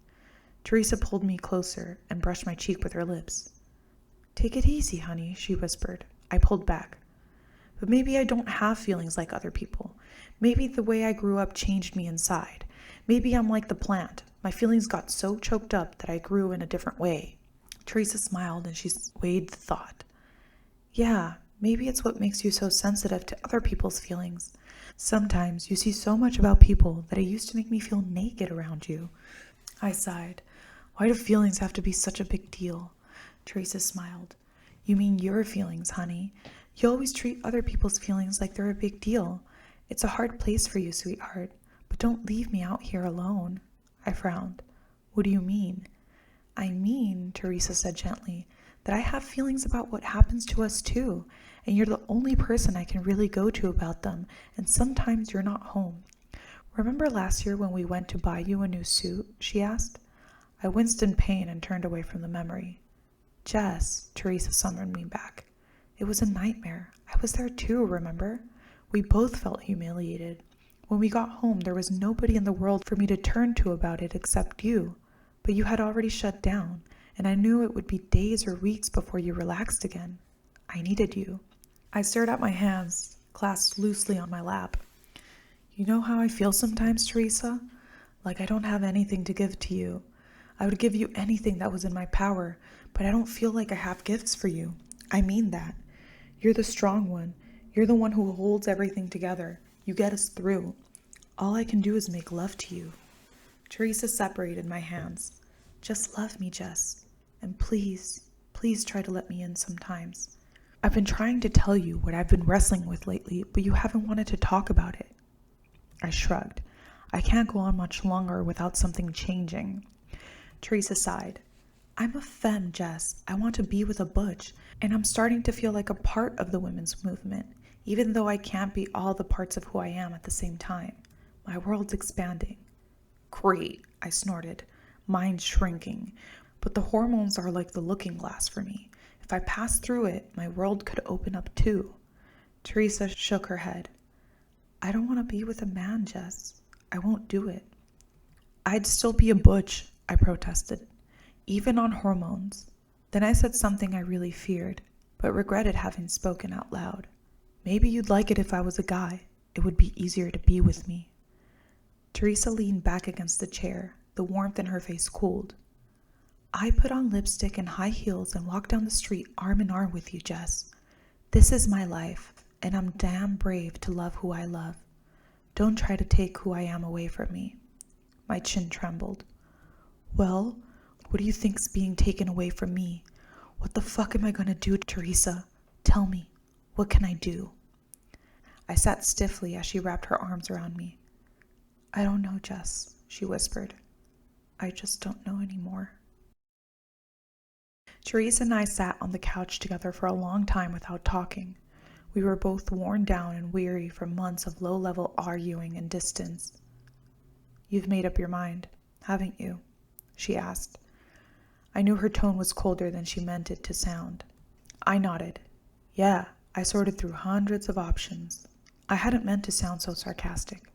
Teresa pulled me closer and brushed my cheek with her lips. "Take it easy, honey," she whispered. I pulled back. "But maybe I don't have feelings like other people. Maybe the way I grew up changed me inside. Maybe I'm like the plant. My feelings got so choked up that I grew in a different way." Teresa smiled and she weighed the thought. "Yeah, maybe it's what makes you so sensitive to other people's feelings. Sometimes you see so much about people that it used to make me feel naked around you." I sighed. "Why do feelings have to be such a big deal?" Teresa smiled. "You mean your feelings, honey. You always treat other people's feelings like they're a big deal. It's a hard place for you, sweetheart. But don't leave me out here alone." I frowned. "What do you mean?" "I mean," Teresa said gently, "that I have feelings about what happens to us too, and you're the only person I can really go to about them, and sometimes you're not home. Remember last year when we went to buy you a new suit?" she asked. I winced in pain and turned away from the memory. "Jess," Teresa summoned me back. "It was a nightmare. I was there too, remember? We both felt humiliated. When we got home, there was nobody in the world for me to turn to about it except you. But you had already shut down, and I knew it would be days or weeks before you relaxed again. I needed you. I stared at my hands, clasped loosely on my lap. You know how I feel sometimes, Teresa? Like I don't have anything to give to you. I would give you anything that was in my power, but I don't feel like I have gifts for you. I mean that. You're the strong one. You're the one who holds everything together. You get us through. All I can do is make love to you. Teresa separated my hands. Just love me, Jess. And please, please try to let me in sometimes. I've been trying to tell you what I've been wrestling with lately, but you haven't wanted to talk about it. I shrugged. I can't go on much longer without something changing. Teresa sighed. I'm a femme, Jess. I want to be with a butch, and I'm starting to feel like a part of the women's movement, even though I can't be all the parts of who I am at the same time. My world's expanding. Great, I snorted, mind shrinking. But the hormones are like the looking glass for me. If I pass through it, my world could open up too. Teresa shook her head. I don't want to be with a man, Jess. I won't do it. I'd still be a butch, I protested, even on hormones. Then I said something I really feared, but regretted having spoken out loud. Maybe you'd like it if I was a guy. It would be easier to be with me. Teresa leaned back against the chair. The warmth in her face cooled. I put on lipstick and high heels and walk down the street arm in arm with you, Jess. This is my life, and I'm damn brave to love who I love. Don't try to take who I am away from me. My chin trembled. Well, what do you think's being taken away from me? What the fuck am I gonna do, Teresa? Tell me, what can I do? I sat stiffly as she wrapped her arms around me. I don't know, Jess, she whispered. I just don't know anymore. Teresa and I sat on the couch together for a long time without talking. We were both worn down and weary from months of low-level arguing and distance. You've made up your mind, haven't you? She asked. I knew her tone was colder than she meant it to sound. I nodded. Yeah, I sorted through hundreds of options. I hadn't meant to sound so sarcastic.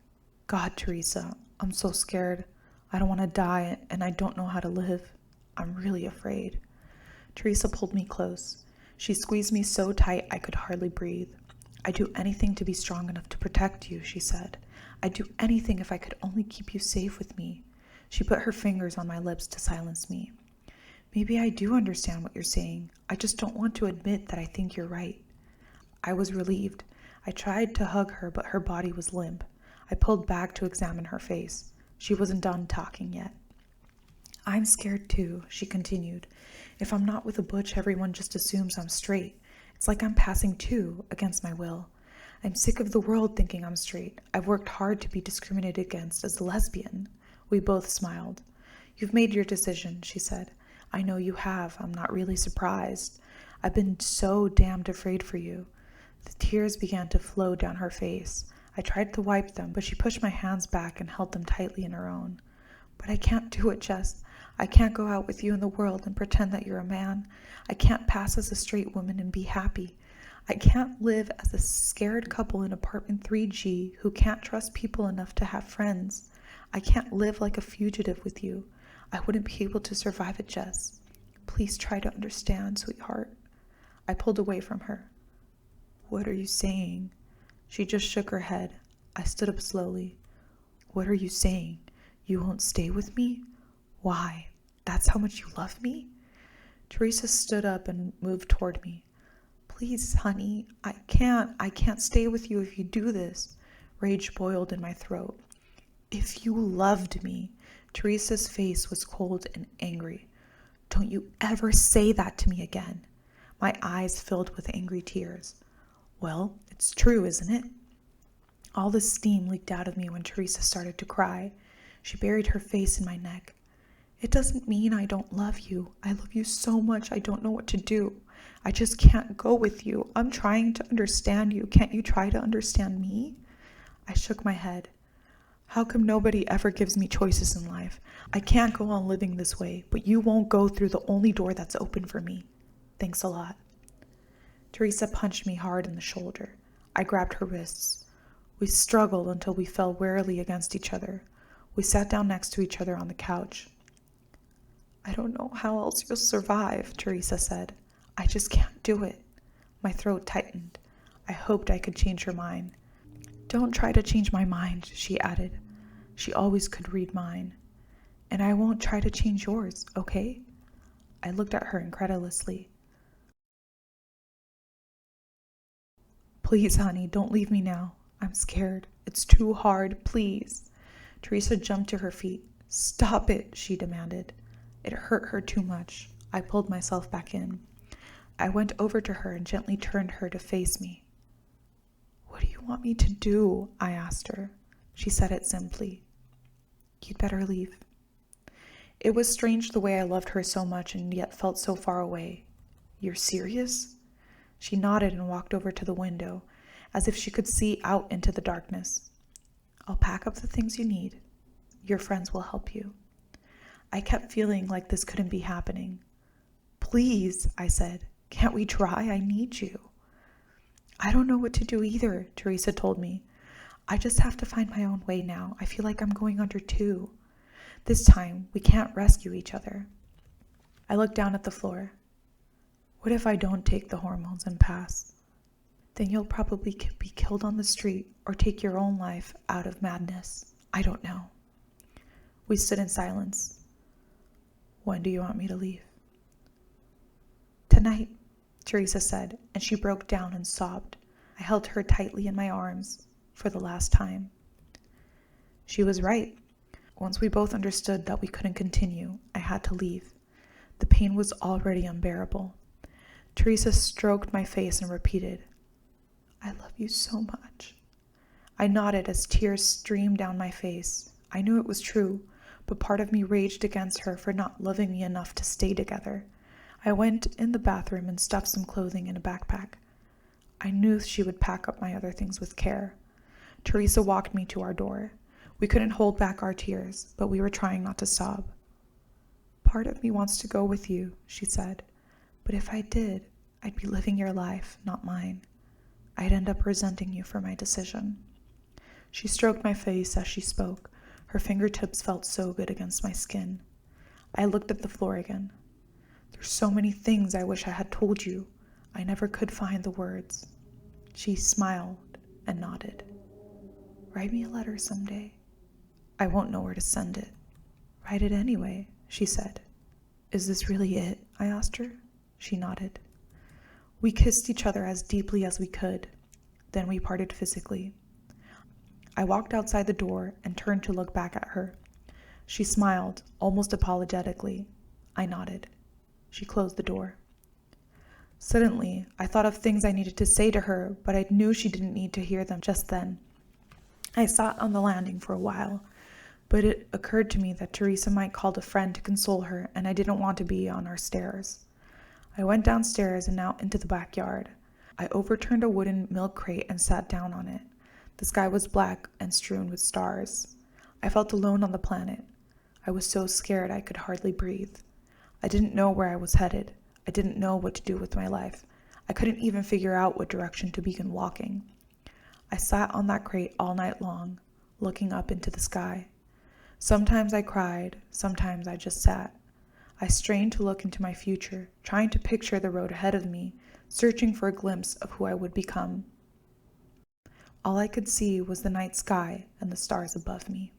God, Teresa, I'm so scared. I don't want to die, and I don't know how to live. I'm really afraid. Teresa pulled me close. She squeezed me so tight I could hardly breathe. I'd do anything to be strong enough to protect you, she said. I'd do anything if I could only keep you safe with me. She put her fingers on my lips to silence me. Maybe I do understand what you're saying. I just don't want to admit that I think you're right. I was relieved. I tried to hug her, but her body was limp. I pulled back to examine her face. She wasn't done talking yet. I'm scared too, she continued. If I'm not with a butch, everyone just assumes I'm straight. It's like I'm passing two against my will. I'm sick of the world thinking I'm straight. I've worked hard to be discriminated against as a lesbian. We both smiled. You've made your decision, she said. I know you have. I'm not really surprised. I've been so damned afraid for you. The tears began to flow down her face. I tried to wipe them, but she pushed my hands back and held them tightly in her own. But I can't do it, Jess. I can't go out with you in the world and pretend that you're a man. I can't pass as a straight woman and be happy. I can't live as a scared couple in apartment 3G who can't trust people enough to have friends. I can't live like a fugitive with you. I wouldn't be able to survive it, Jess. Please try to understand, sweetheart. I pulled away from her. What are you saying? She just shook her head. I stood up slowly. What are you saying? You won't stay with me? Why? That's how much you love me? Teresa stood up and moved toward me. Please, honey, I can't stay with you if you do this. Rage boiled in my throat. If you loved me. Teresa's face was cold and angry. Don't you ever say that to me again. My eyes filled with angry tears. Well, it's true, isn't it? All the steam leaked out of me when Teresa started to cry. She buried her face in my neck. It doesn't mean I don't love you. I love you so much I don't know what to do. I just can't go with you. I'm trying to understand you. Can't you try to understand me? I shook my head. How come nobody ever gives me choices in life? I can't go on living this way, but you won't go through the only door that's open for me. Thanks a lot. Teresa punched me hard in the shoulder. I grabbed her wrists. We struggled until we fell wearily against each other. We sat down next to each other on the couch. "I don't know how else you'll survive," Teresa said. "I just can't do it." My throat tightened. I hoped I could change her mind. "Don't try to change my mind," she added. She always could read mine. "And I won't try to change yours, okay?" I looked at her incredulously. "Please, honey, don't leave me now. I'm scared. It's too hard, please." Teresa jumped to her feet. "Stop it," she demanded. It hurt her too much. I pulled myself back in. I went over to her and gently turned her to face me. "What do you want me to do?" I asked her. She said it simply. "You'd better leave." It was strange the way I loved her so much and yet felt so far away. "You're serious?" She nodded and walked over to the window, as if she could see out into the darkness. "I'll pack up the things you need. Your friends will help you." I kept feeling like this couldn't be happening. "Please," I said, "can't we try? I need you." "I don't know what to do either," Teresa told me. "I just have to find my own way now. I feel like I'm going under too. This time, we can't rescue each other." I looked down at the floor. "What if I don't take the hormones and pass? Then you'll probably be killed on the street or take your own life out of madness. I don't know." We stood in silence. "When do you want me to leave?" "Tonight," Teresa said, and she broke down and sobbed. I held her tightly in my arms for the last time. She was right. Once we both understood that we couldn't continue, I had to leave. The pain was already unbearable. Teresa stroked my face and repeated, "I love you so much." I nodded as tears streamed down my face. I knew it was true, but part of me raged against her for not loving me enough to stay together. I went in the bathroom and stuffed some clothing in a backpack. I knew she would pack up my other things with care. Teresa walked me to our door. We couldn't hold back our tears, but we were trying not to sob. "Part of me wants to go with you," she said. "But if I did, I'd be living your life, not mine. I'd end up resenting you for my decision." She stroked my face as she spoke. Her fingertips felt so good against my skin. I looked at the floor again. "There's so many things I wish I had told you. I never could find the words." She smiled and nodded. "Write me a letter someday." "I won't know where to send it." "Write it anyway," she said. "Is this really it?" I asked her. She nodded. We kissed each other as deeply as we could. Then we parted physically. I walked outside the door and turned to look back at her. She smiled, almost apologetically. I nodded. She closed the door. Suddenly, I thought of things I needed to say to her, but I knew she didn't need to hear them just then. I sat on the landing for a while, but it occurred to me that Teresa might call a friend to console her, and I didn't want to be on our stairs. I went downstairs and out into the backyard. I overturned a wooden milk crate and sat down on it. The sky was black and strewn with stars. I felt alone on the planet. I was so scared I could hardly breathe. I didn't know where I was headed. I didn't know what to do with my life. I couldn't even figure out what direction to begin walking. I sat on that crate all night long, looking up into the sky. Sometimes I cried, sometimes I just sat. I strained to look into my future, trying to picture the road ahead of me, searching for a glimpse of who I would become. All I could see was the night sky and the stars above me.